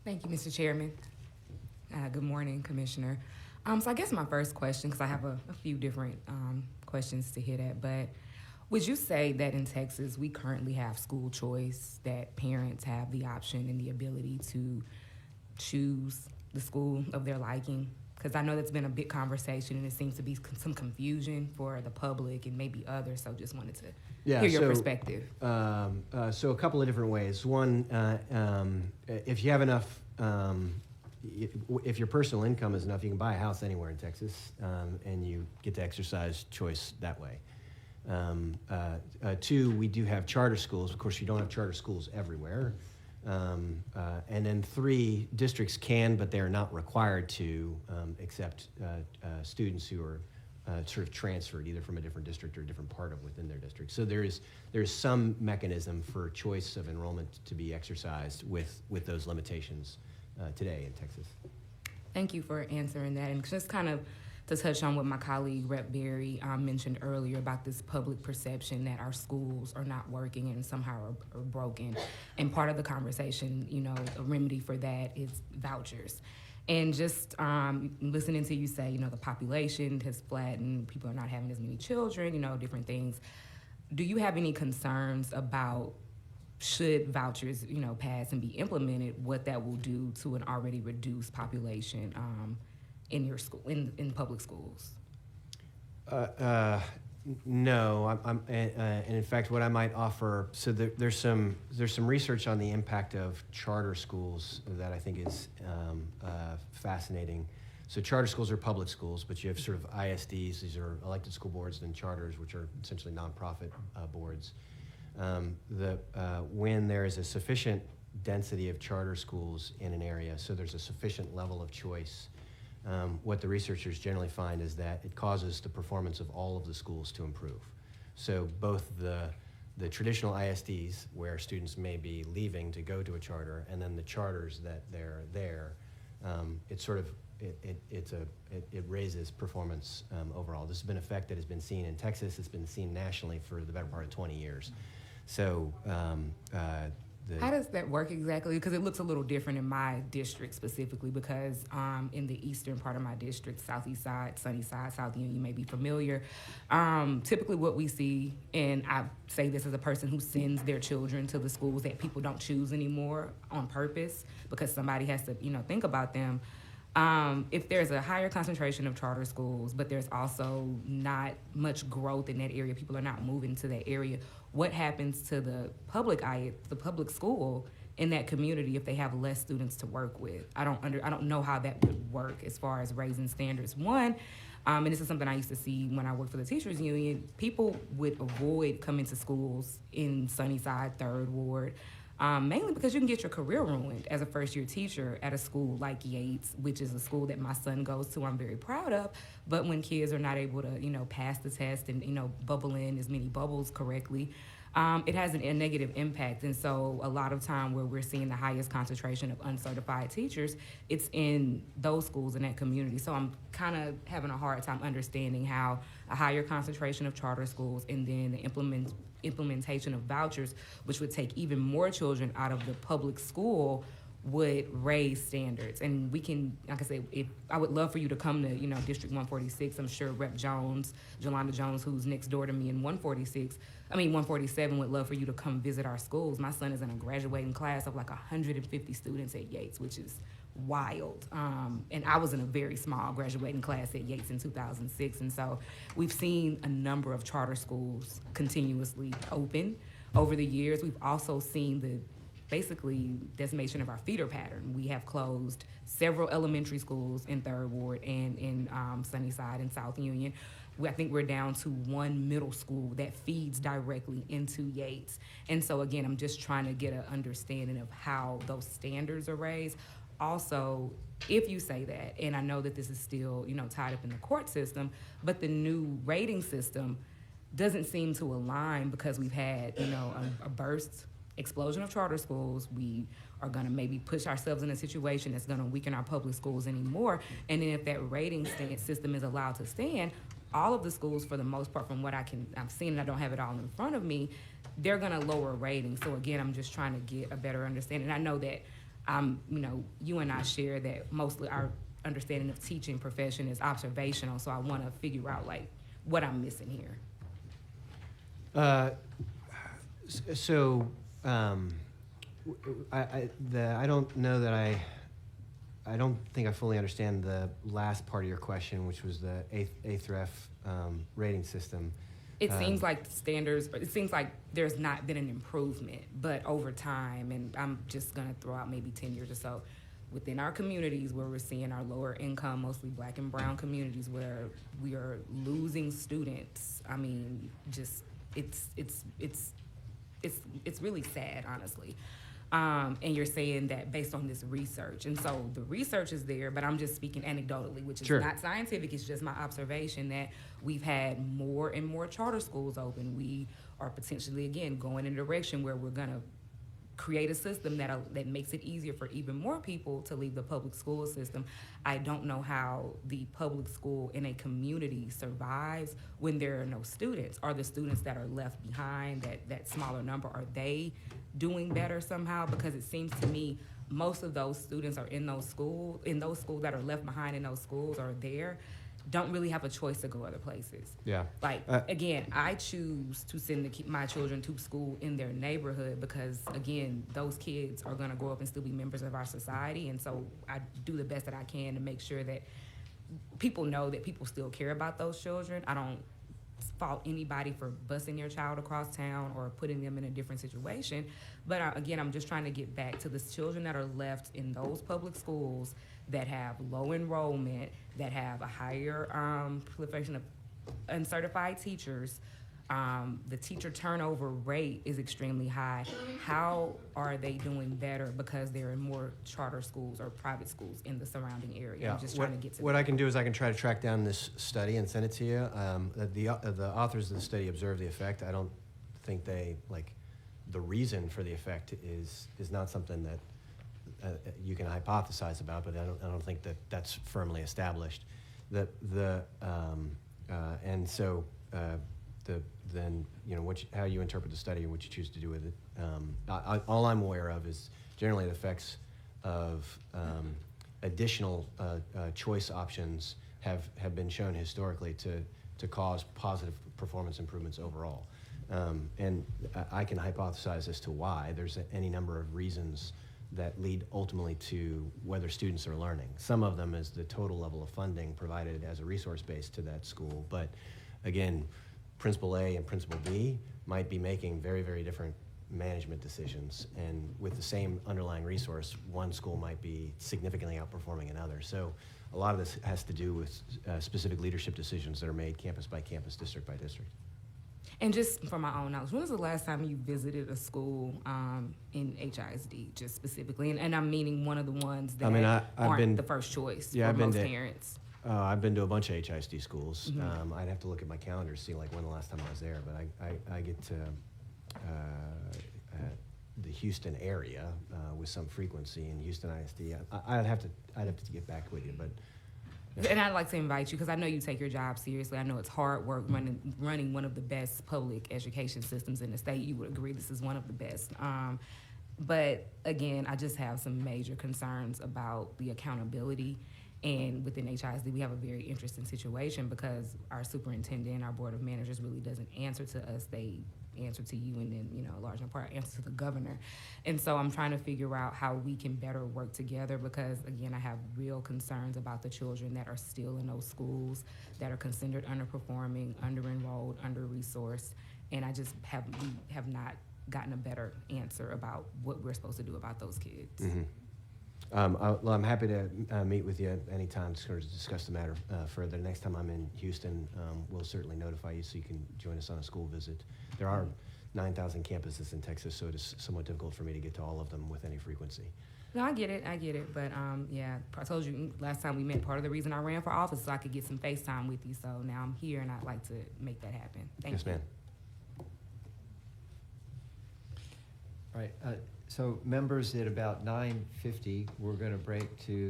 Thank you, Mr. Chairman. Good morning, Commissioner. So I guess my first question, because I have a few different questions to hit at, but would you say that in Texas we currently have school choice, that parents have the option and the ability to choose the school of their liking? Because I know that's been a big conversation and it seems to be some confusion for the public and maybe others, so just wanted to hear your perspective. So a couple of different ways. One, if you have enough, if your personal income is enough, you can buy a house anywhere in Texas, and you get to exercise choice that way. Two, we do have charter schools. Of course, you don't have charter schools everywhere. And then three, districts can, but they are not required to accept students who are sort of transferred either from a different district or a different part of within their district. So there's some mechanism for choice of enrollment to be exercised with those limitations today in Texas. Thank you for answering that. And just kind of to touch on what my colleague Rep. Berry mentioned earlier about this public perception that our schools are not working and somehow are broken. And part of the conversation, a remedy for that is vouchers. And just listening to you say, the population has flattened, people are not having as many children, different things. Do you have any concerns about should vouchers, pass and be implemented, what that will do to an already reduced population in your school, in public schools? No, and in fact, what I might offer. So there's some research on the impact of charter schools that I think is fascinating. So charter schools are public schools, but you have sort of ISDs. These are elected school boards, and charters, which are essentially nonprofit boards. When there is a sufficient density of charter schools in an area, so there's a sufficient level of choice. What the researchers generally find is that it causes the performance of all of the schools to improve. So both the traditional ISDs, where students may be leaving to go to a charter, and then the charters that they're there, it raises performance overall. This has been an effect that has been seen in Texas. It's been seen nationally for the better part of 20 years. So how does that work exactly? Because it looks a little different in my district specifically, because in the eastern part of my district, southeast side, Sunnyside, South Union, you may be familiar. Typically what we see, and I say this as a person who sends their children to the schools that people don't choose anymore on purpose because somebody has to, think about them. If there's a higher concentration of charter schools, but there's also not much growth in that area, people are not moving to that area, what happens to the public school in that community if they have less students to work with? I don't know how that would work as far as raising standards. One, and this is something I used to see when I worked for the teachers union, people would avoid coming to schools in Sunnyside, Third Ward, mainly because you can get your career ruined as a first-year teacher at a school like Yates, which is a school that my son goes to, I'm very proud of. But when kids are not able to, pass the test and, bubble in as many bubbles correctly, it has a negative impact. And so a lot of time where we're seeing the highest concentration of uncertified teachers, it's in those schools in that community. So I'm kind of having a hard time understanding how a higher concentration of charter schools and then the implementation of vouchers, which would take even more children out of the public school, would raise standards. And we can, like I said, I would love for you to come to, District 146. I'm sure Rep. Jones, Jolanda Jones, who's next door to me in 147, would love for you to come visit our schools. My son is in a graduating class of like 150 students at Yates, which is wild. And I was in a very small graduating class at Yates in 2006. And so we've seen a number of charter schools continuously open over the years. We've also seen the basically decimation of our feeder pattern. We have closed several elementary schools in Third Ward and in Sunnyside and South Union. I think we're down to one middle school that feeds directly into Yates. And so again, I'm just trying to get an understanding of how those standards are raised. Also, if you say that, and I know that this is still, tied up in the court system, but the new rating system doesn't seem to align because we've had, a burst explosion of charter schools. We are going to maybe push ourselves in a situation that's going to weaken our public schools anymore. And then if that rating system is allowed to stand, all of the schools, for the most part, from what I've seen, and I don't have it all in front of me, they're going to lower ratings. So again, I'm just trying to get a better understanding. I know that you and I share that mostly our understanding of teaching profession is observational, so I want to figure out like what I'm missing here. I don't know that I don't think I fully understand the last part of your question, which was the A through F rating system. It seems like standards, it seems like there's not been an improvement, but over time, and I'm just gonna throw out maybe 10 years or so, within our communities where we're seeing our lower income, mostly black and brown communities where we are losing students. I mean, just, it's really sad, honestly. And you're saying that based on this research. And so the research is there, but I'm just speaking anecdotally, which is Sure. not scientific. It's just my observation that we've had more and more charter schools open. We are potentially, again, going in a direction where we're going to create a system that makes it easier for even more people to leave the public school system. I don't know how the public school in a community survives when there are no students. Are the students that are left behind, that smaller number, are they doing better somehow? Because it seems to me most of those students are in those schools that are left behind in those schools or there don't really have a choice to go other places. Yeah. Like, again, I choose to send my children to school in their neighborhood because, again, those kids are going to grow up and still be members of our society. And so I do the best that I can to make sure that people know that people still care about those children. I don't fault anybody for busing their child across town or putting them in a different situation. But again, I'm just trying to get back to the children that are left in those public schools that have low enrollment, that have a higher proliferation of uncertified teachers. The teacher turnover rate is extremely high. How are they doing better because they're in more charter schools or private schools in the surrounding area? Yeah. I'm just trying to get to what I can do is I can try to track down this study and send it to you. The authors of the study observe the effect. I don't think they, like, the reason for the effect is not something that you can hypothesize about, but I don't think that that's firmly established. Then how you interpret the study and what you choose to do with it. All I'm aware of is generally the effects of additional choice options have been shown historically to cause positive performance improvements overall. And I can hypothesize as to why. There's any number of reasons that lead ultimately to whether students are learning. Some of them is the total level of funding provided as a resource base to that school. But again, Principal A and Principal B might be making very, very different management decisions. And with the same underlying resource, one school might be significantly outperforming another. So a lot of this has to do with specific leadership decisions that are made campus by campus, district by district. And just for my own knowledge, when was the last time you visited a school in HISD, just specifically? And I'm meaning one of the ones that aren't the first choice for most parents. I've been to a bunch of HISD schools. Mm-hmm. I'd have to look at my calendar to see like when the last time I was there, but I get to the Houston area with some frequency in Houston ISD. I'd have to get back with you, but. And I'd like to invite you because I know you take your job seriously. I know it's hard work running one of the best public education systems in the state. You would agree this is one of the best. But again, I just have some major concerns about the accountability. And within HISD, we have a very interesting situation because our superintendent, our board of managers really doesn't answer to us. They answer to you and then, a large part answer to the governor. And so I'm trying to figure out how we can better work together because, again, I have real concerns about the children that are still in those schools that are considered underperforming, under-enrolled, under-resourced. And I just we have not gotten a better answer about what we're supposed to do about those kids. Mm-hmm. I'm happy to meet with you anytime to discuss the matter further. Next time I'm in Houston, we'll certainly notify you so you can join us on a school visit. There are 9,000 campuses in Texas, so it is somewhat difficult for me to get to all of them with any frequency. No, I get it. But yeah, I told you last time we met, part of the reason I ran for office so I could get some FaceTime with you. So now I'm here and I'd like to make that happen. Thank you. Yes, ma'am. All right. So members, at about 9:50, we're going to break to